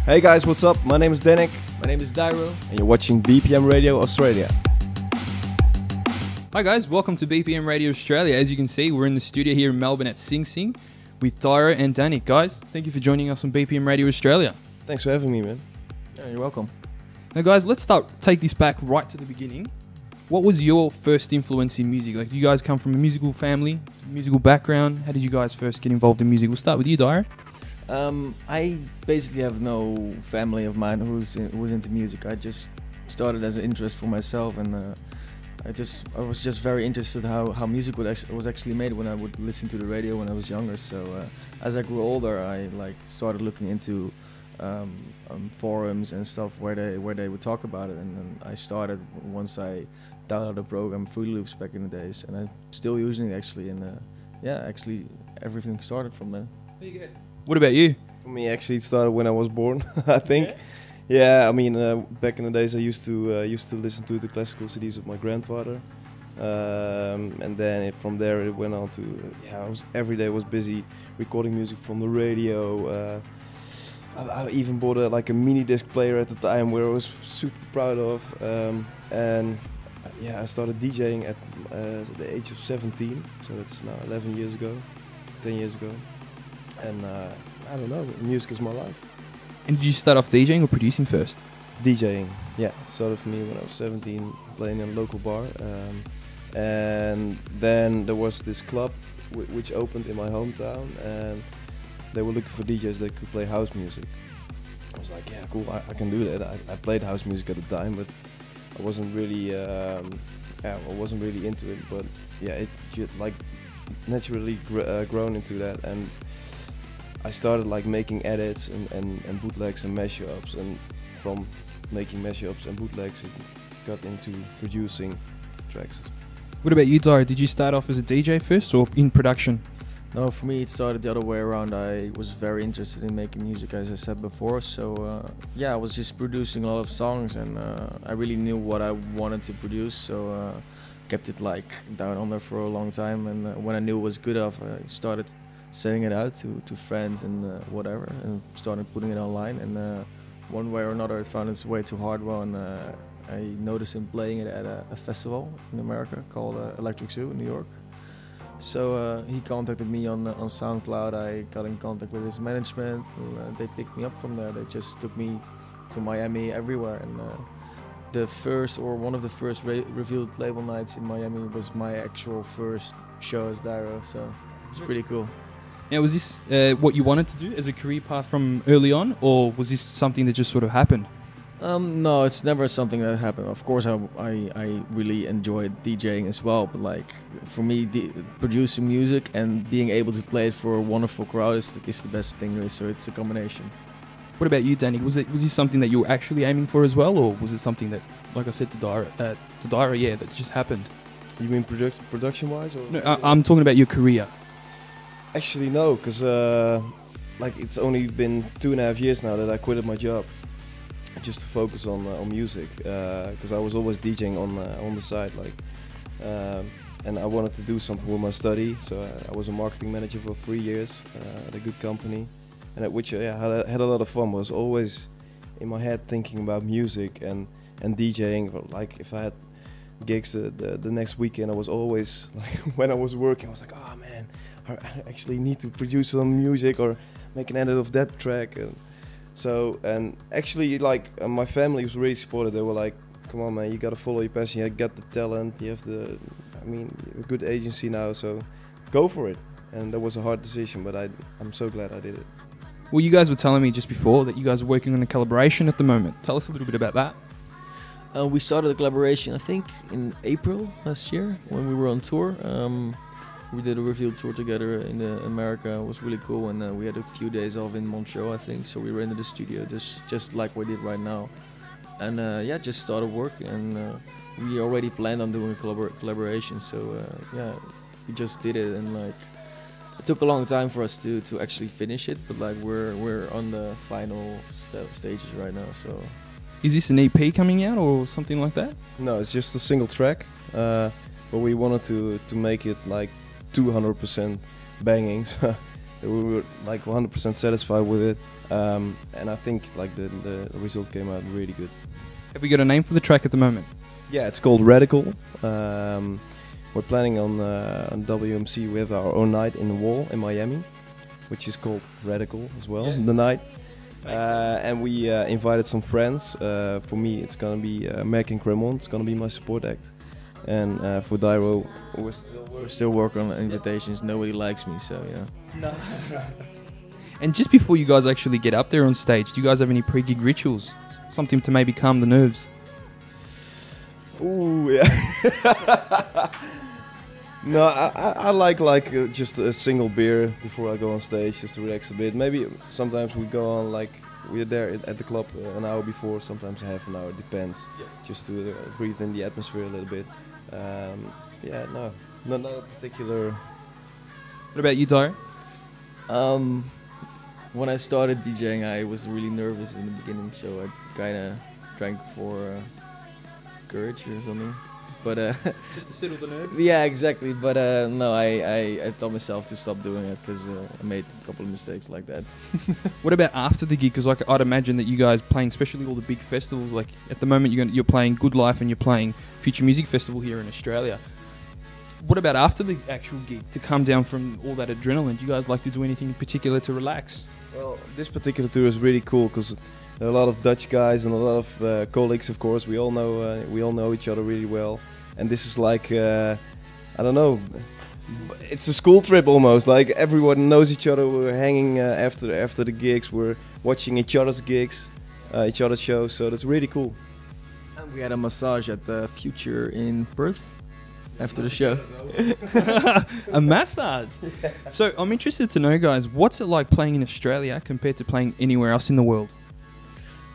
Hey guys, what's up? My name is Dannic. My name is Dyro. And you're watching BPM Radio Australia. Hi guys, welcome to BPM Radio Australia. As you can see, we're in the studio here in Melbourne at Sing Sing with Dyro and Dannic. Guys, thank you for joining us on BPM Radio Australia. Thanks for having me, man. Yeah, you're welcome. Now guys, let's take this back right to the beginning. What was your first influence in music? Like, do you guys come from a musical family, musical background? How did you guys first get involved in music? We'll start with you, Dyro. I basically have no family of mine who's into music. I just started as an interest for myself, and I was just very interested how music was actually made when I would listen to the radio when I was younger. So as I grew older, I started looking into forums and stuff where they would talk about it, and then I started once I downloaded the program Fruity Loops back in the days, and I'm still using it actually. And actually everything started from there. There you go. What about you? For me, actually, it started when I was born, I think. Yeah, I mean, back in the days, I used to listen to the classical CDs of my grandfather, and then from there it went on to every day was busy recording music from the radio. I even bought a mini disc player at the time, where I was super proud of, and I started DJing at the age of 17, so that's now 10 years ago. And I don't know, music is my life. And did you start off DJing or producing first? DJing, yeah. It started for me when I was 17, playing in a local bar. And then there was this club which opened in my hometown, and they were looking for DJs that could play house music. I was like, yeah, cool, I can do that. I played house music at the time, but I wasn't really, into it. But yeah, it naturally grown into that, and I started making edits and bootlegs and mashups, and from making mashups and bootlegs it got into producing tracks. What about you, Dyro? Did you start off as a DJ first or in production? No, for me it started the other way around. I was very interested in making music, as I said before, so I was just producing a lot of songs, and I really knew what I wanted to produce, so kept it down under for a long time, and when I knew it was good enough, I started sending it out to friends and whatever, and started putting it online, and one way or another it found its way to Hardwell, and I noticed him playing it at a festival in America called Electric Zoo in New York. So he contacted me on SoundCloud. I got in contact with his management, and they picked me up from there. They just took me to Miami, everywhere, and one of the first revealed label nights in Miami was my actual first show as Dyro, so it's pretty cool. Now, was this what you wanted to do as a career path from early on, or was this something that just sort of happened? No, it's never something that happened. Of course, I really enjoyed DJing as well, but for me, producing music and being able to play it for a wonderful crowd is the best thing there is. So it's a combination. What about you, Danny? Was this something that you were actually aiming for as well, or was it something that, like I said to Dyro, that just happened? You mean production-wise? Or? No, I'm talking about your career. Actually, no, because it's only been 2.5 years now that I quitted my job just to focus on music, because I was always DJing on the side, and I wanted to do something with my study. So I was a marketing manager for 3 years at a good company, and at which I had a lot of fun. I was always in my head thinking about music and DJing. If I had gigs the next weekend, I was always when I was working, I was like, oh man, I actually need to produce some music or make an edit of that track. And actually, my family was really supportive. They were like, come on man, you gotta follow your passion, you got the talent, you have a good agency now, so go for it. And that was a hard decision, but I'm so glad I did it. Well, you guys were telling me just before that you guys are working on a collaboration at the moment. Tell us a little bit about that. We started the collaboration, I think, in April last year when we were on tour. We did a reveal tour together in America. It was really cool, and we had a few days off in Montreal, I think. So we rented the studio, just like we did right now, and just started work. And we already planned on doing a collaboration. So we just did it, and it took a long time for us to actually finish it. But we're on the final stages right now. So is this an EP coming out or something like that? No, it's just a single track, but we wanted to make it 200% banging. we were like 100% satisfied with it, and I think like the result came out really good. Have we got a name for the track at the moment? Yeah, it's called Radical. We're planning on WMC with our own night in the Wall in Miami, which is called Radical as well. Yeah. The night. And we invited some friends. For me, it's gonna be Mac and Cremont. It's gonna be my support act. And for Dyro, We're still working on invitations. Nobody likes me, so yeah. No. And just before you guys actually get up there on stage, do you guys have any pre-gig rituals? Something to maybe calm the nerves? Ooh, yeah. No, I like just a single beer before I go on stage, just to relax a bit. Maybe sometimes we go on like we're there at the club an hour before, sometimes half an hour, it depends. Yeah. Just to breathe in the atmosphere a little bit. Yeah, no, not a particular. What about you, Dyro? When I started DJing, I was really nervous in the beginning, so I kind of drank for courage or something. But Just to settle the nerves? yeah, exactly. But no, I told myself to stop doing it because I made a couple of mistakes like that. What about after the gig? Because like, I'd imagine that you guys playing, especially all the big festivals, like at the moment you're playing Good Life and you're playing Future Music Festival here in Australia. What about after the actual gig, to come down from all that adrenaline? Do you guys like to do anything in particular to relax? Well, this particular tour is really cool because there are a lot of Dutch guys and a lot of colleagues. Of course, we all know each other really well, and this is like I don't know, it's a school trip almost. Like everyone knows each other. We're hanging after the gigs. We're watching each other's gigs, each other's shows. So that's really cool. And we had a massage at the Future in Perth after the show. A massage. So I'm interested to know, guys, what's it like playing in Australia compared to playing anywhere else in the world?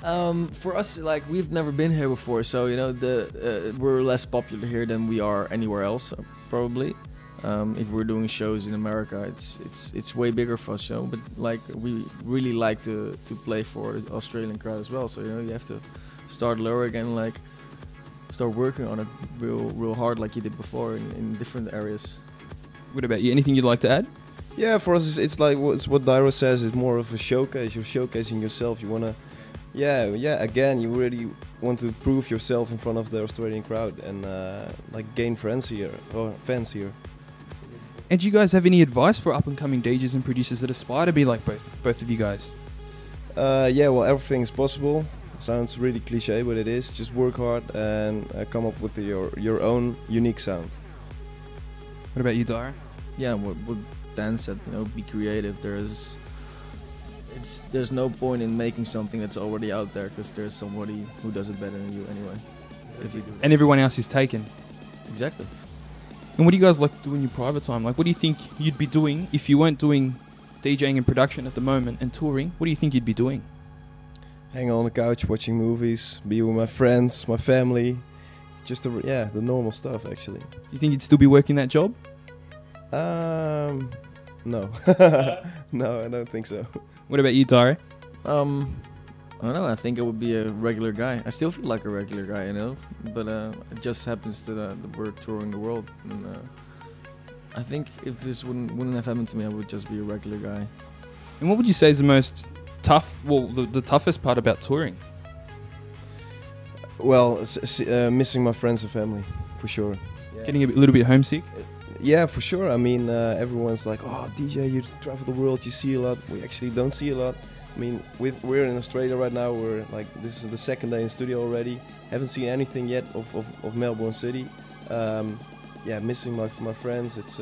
For us, like we've never been here before, so you know we're less popular here than we are anywhere else, probably. If we're doing shows in America, it's way bigger for us, you know. But like we really like to play for the Australian crowd as well. So you know you have to start lower again, like start working on it real hard, like you did before in different areas. What about you? Anything you'd like to add? Yeah, for us it's like it's what Dyro says. It's more of a showcase. You're showcasing yourself. You wanna. Yeah. Again, you really want to prove yourself in front of the Australian crowd and like gain friends here or fans here. And do you guys have any advice for up-and-coming DJs and producers that aspire to be like both of you guys? Yeah, well, everything is possible. Sounds really cliche, but it is. Just work hard and come up with your own unique sound. What about you, Dyro? Yeah, what Dan said, you know, be creative. There's no point in making something that's already out there because there's somebody who does it better than you anyway. If you do that. And everyone else is taken. Exactly. And what do you guys like to do in your private time? Like, what do you think you'd be doing if you weren't doing DJing and production at the moment and touring? What do you think you'd be doing? Hang on the couch, watching movies, be with my friends, my family. Just the normal stuff, actually. You think you'd still be working that job? No. No, I don't think so. What about you, Dyro? I don't know. I think I would be a regular guy. I still feel like a regular guy, you know. But it just happens that we're touring the world. And I think if this wouldn't have happened to me, I would just be a regular guy. And what would you say is the most tough, the toughest part about touring? Well, missing my friends and family, for sure. Yeah. Getting a little bit homesick? Yeah, for sure. I mean, everyone's like, "Oh, DJ, you travel the world, you see a lot." We actually don't see a lot. I mean, we're in Australia right now. We're like, this is the second day in studio already. Haven't seen anything yet of Melbourne City. Yeah, missing my friends. It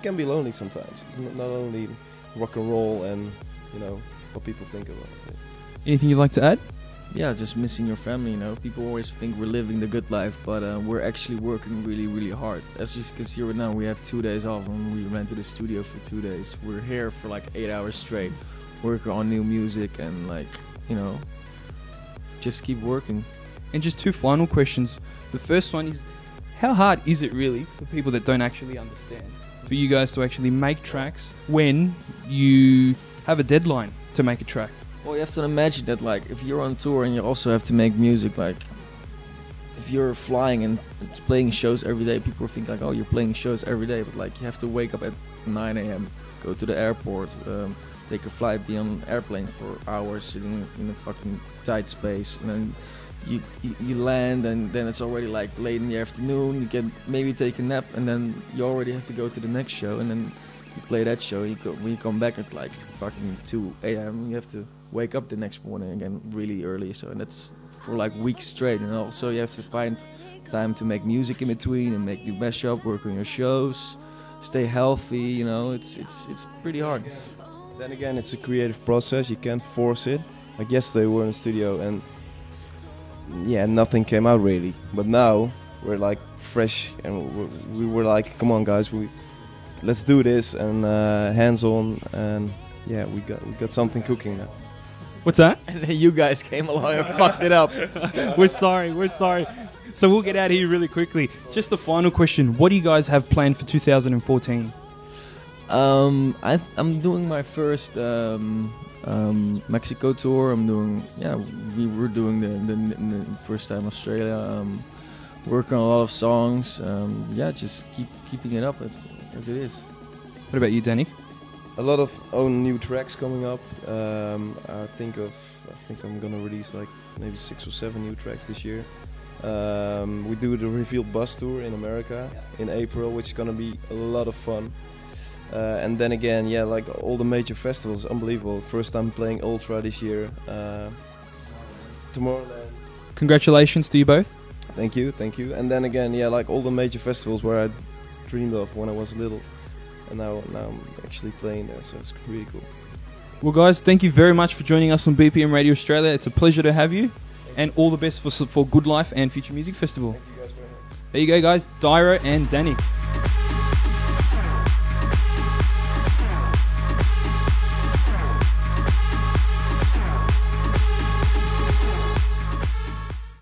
can be lonely sometimes. It's not only rock and roll and you know what people think about it. Anything you'd like to add? Yeah, just missing your family, you know. People always think we're living the good life, but we're actually working really, really hard. As you can see right now, we have 2 days off and we rented a studio for 2 days. We're here for like 8 hours straight, working on new music and like, you know, just keep working. And just two final questions. The first one is, how hard is it really for people that don't actually understand, for you guys to actually make tracks when you have a deadline to make a track? Well, you have to imagine that, like, if you're on tour and you also have to make music, like, if you're flying and playing shows every day, people think like, oh, you're playing shows every day, but like you have to wake up at 9 a.m., go to the airport, take a flight, be on an airplane for hours, sitting in a fucking tight space, and then you land, and then it's already like late in the afternoon. You can maybe take a nap, and then you already have to go to the next show, and then you play that show. When you come back at like fucking 2 a.m., you have to wake up the next morning again really early. So, and that's for like weeks straight. And also you have to find time to make music in between and make the mashup, work on your shows, stay healthy. You know, it's pretty hard. Then again, it's a creative process. You can't force it. Like yesterday, we were in the studio and yeah, nothing came out really. But now we're like fresh, and we were like, come on, guys, let's do this, and hands on, and yeah, we got something cooking now. What's that? And then you guys came along and fucked it up. We're sorry. So we'll get out of here really quickly. Just the final question: what do you guys have planned for 2014? I'm doing my first Mexico tour. We were doing the first time Australia. Working on a lot of songs. Just keeping it up as it is. What about you, Danny? A lot of own new tracks coming up. I think I'm gonna release like maybe 6 or 7 new tracks this year. We do the Revealed Bus Tour in America in April, which is gonna be a lot of fun. And then again, yeah, like all the major festivals, unbelievable. First time playing Ultra this year. Tomorrowland. Congratulations to you both. Thank you. And then again, yeah, like all the major festivals where I dreamed of when I was little, and now I'm actually playing there, so it's really cool. Well, guys, thank you very much for joining us on BPM Radio Australia. It's a pleasure to have you, and all the best for Good Life and Future Music Festival. Thank you guys very much. There you go, guys. Dyro and Dannic.